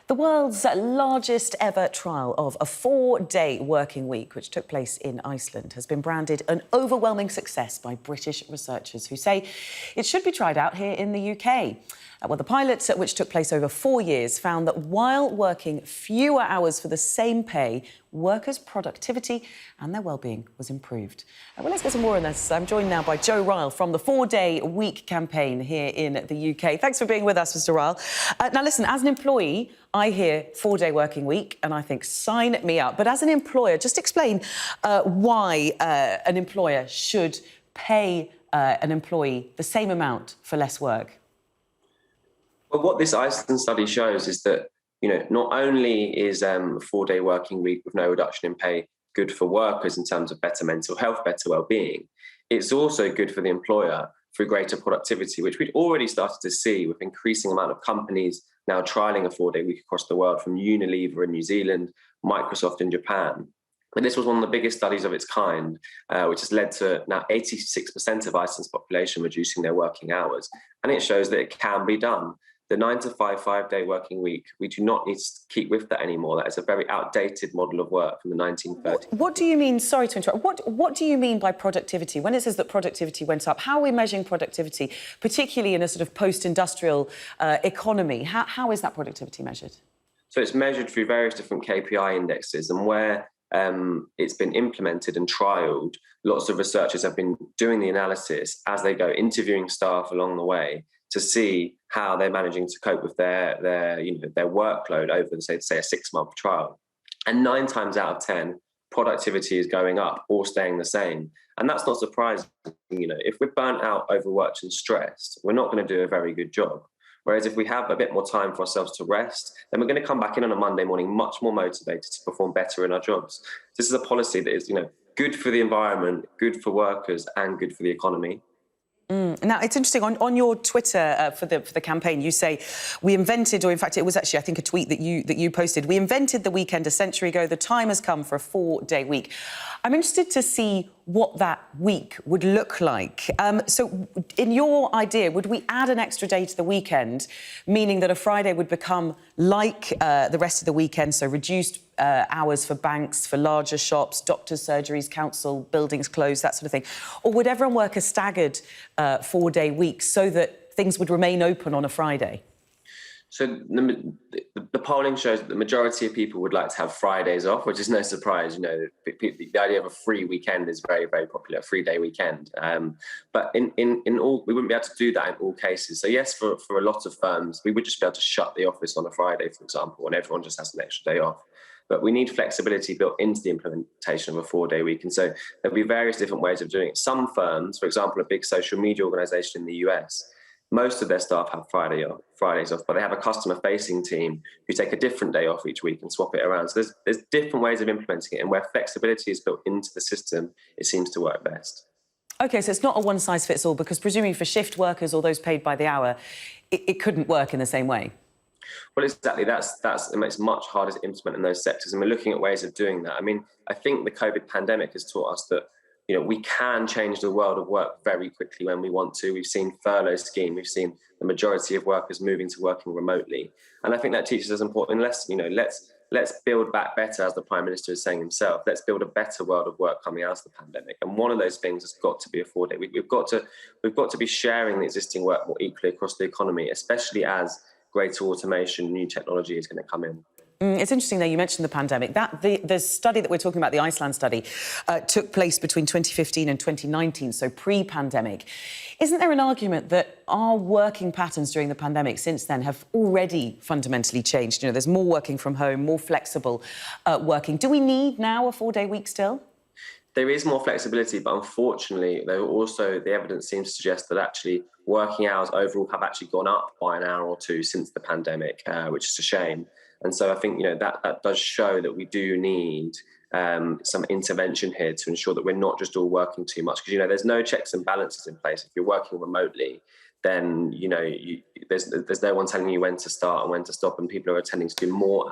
The world's largest ever trial of a 4-day working week, which took place in Iceland, has been branded an overwhelming success by British researchers who say it should be tried out here in the UK. Well, the pilot, which took place over 4 years, found that while working fewer hours for the same pay, workers' productivity and their well-being was improved. Well, let's get some more on this. I'm joined now by Ryle from the 4-day week campaign here in the UK. Thanks for being with us, Mr. Ryle. Now, listen, as an employee, I hear 4-day working week and I think, sign me up. But as an employer, just explain why an employer should pay an employee the same amount for less work. Well, what this Iceland study shows is that, not only is a 4-day working week with no reduction in pay good for workers in terms of better mental health, better well-being, it's also good for the employer through greater productivity, which we'd already started to see with increasing amount of companies now trialling a 4-day week across the world, from Unilever in New Zealand, Microsoft in Japan. And this was one of the biggest studies of its kind, which has led to now 86% of Iceland's population reducing their working hours. And it shows that it can be done. The 9-to-5 5-day working week, we do not need to keep with that anymore. That is a very outdated model of work from the 1930s. What do you mean, sorry to interrupt, what do you mean by productivity? When it says that productivity went up, how are we measuring productivity, particularly in a sort of post-industrial economy? How is that productivity measured? So it's measured through various different KPI indexes, and where it's been implemented and trialled, lots of researchers have been doing the analysis as they go, interviewing staff along the way, to see how they're managing to cope with their workload over, say a 6-month trial. And 9 times out of 10, productivity is going up or staying the same. And that's not surprising. If we're burnt out, overworked and stressed, we're not going to do a very good job. Whereas if we have a bit more time for ourselves to rest, then we're going to come back in on a Monday morning much more motivated to perform better in our jobs. This is a policy that is, good for the environment, good for workers and good for the economy. Now, it's interesting, on your Twitter for the campaign, you say, we invented, or in fact, it was actually, I think, a tweet that you posted, we invented the weekend a century ago. The time has come for a 4-day week. I'm interested to see what that week would look like. So in your idea, would we add an extra day to the weekend, meaning that a Friday would become like the rest of the weekend, so reduced hours for banks, for larger shops, doctors, surgeries, council, buildings closed, that sort of thing? Or would everyone work a staggered 4-day week so that things would remain open on a Friday? So the polling shows that the majority of people would like to have Fridays off, which is no surprise. The idea of a free weekend is very, very popular, a 3-day weekend. But in all, we wouldn't be able to do that in all cases. So yes, for a lot of firms, we would just be able to shut the office on a Friday, for example, and everyone just has an extra day off. But we need flexibility built into the implementation of a 4-day week. And so there'll be various different ways of doing it. Some firms, for example, a big social media organization in the US, most of their staff have Fridays off, but they have a customer-facing team who take a different day off each week and swap it around. So there's different ways of implementing it, and where flexibility is built into the system, it seems to work best. OK, so it's not a one-size-fits-all, because presumably for shift workers or those paid by the hour, it couldn't work in the same way. Well, exactly. It makes it much harder to implement in those sectors, and we're looking at ways of doing that. I mean, I think the COVID pandemic has taught us that we can change the world of work very quickly when we want to. We've seen furlough scheme. We've seen the majority of workers moving to working remotely. And I think that teaches us important lessons. Let's build back better, as the Prime Minister is saying himself. Let's build a better world of work coming out of the pandemic. And one of those things has got to be a 4-day week. We've got to be sharing the existing work more equally across the economy, especially as greater automation, new technology is going to come in. It's interesting, though, you mentioned the pandemic. The study that we're talking about, the Iceland study, took place between 2015 and 2019, so pre-pandemic. Isn't there an argument that our working patterns during the pandemic since then have already fundamentally changed? There's more working from home, more flexible working. Do we need now a 4-day week still? There is more flexibility, but unfortunately, the evidence seems to suggest that actually working hours overall have actually gone up by an hour or two since the pandemic, which is a shame. And so I think that does show that we do need some intervention here to ensure that we're not just all working too much. Because there's no checks and balances in place. If you're working remotely, then there's no one telling you when to start and when to stop, and people are tending to do more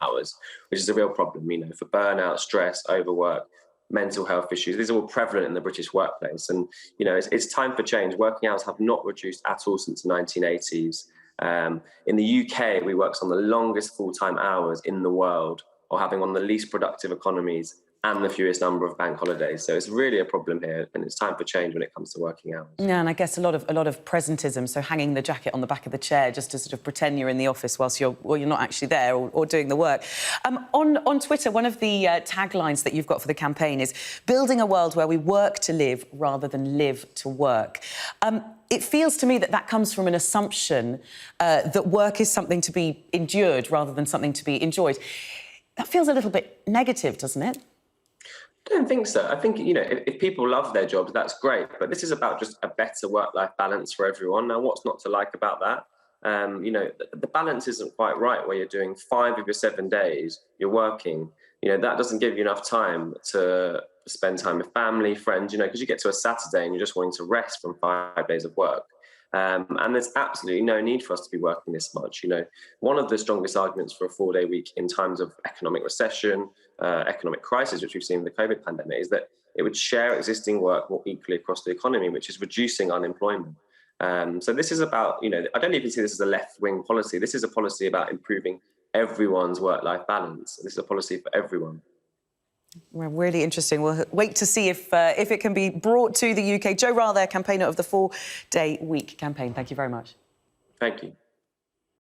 hours, which is a real problem. For burnout, stress, overwork, mental health issues, these are all prevalent in the British workplace. And it's time for change. Working hours have not reduced at all since the 1980s. In the UK, we work on the longest full-time hours in the world, or having one of the least productive economies and the fewest number of bank holidays. So it's really a problem here, and it's time for change when it comes to working hours. Yeah, and I guess a lot of presentism, so hanging the jacket on the back of the chair just to sort of pretend you're in the office whilst you're not actually there or doing the work. On Twitter, one of the taglines that you've got for the campaign is building a world where we work to live rather than live to work. It feels to me that comes from an assumption that work is something to be endured rather than something to be enjoyed. That feels a little bit negative, doesn't it? I don't think so. I think, if people love their jobs, that's great. But this is about just a better work-life balance for everyone. Now, what's not to like about that? The balance isn't quite right where you're doing 5 of your 7 days, you're working. That doesn't give you enough time to spend time with family, friends, because you get to a Saturday and you're just wanting to rest from 5 days of work. And there's absolutely no need for us to be working this much. One of the strongest arguments for a 4-day week in times of economic recession, economic crisis, which we've seen in the COVID pandemic, is that it would share existing work more equally across the economy, which is reducing unemployment. So this is about, I don't even see this as a left-wing policy. This is a policy about improving everyone's work-life balance. This is a policy for everyone. Well, really interesting. We'll wait to see if it can be brought to the UK. Jo Ryle there, campaigner of the 4-day week campaign. Thank you very much. Thank you.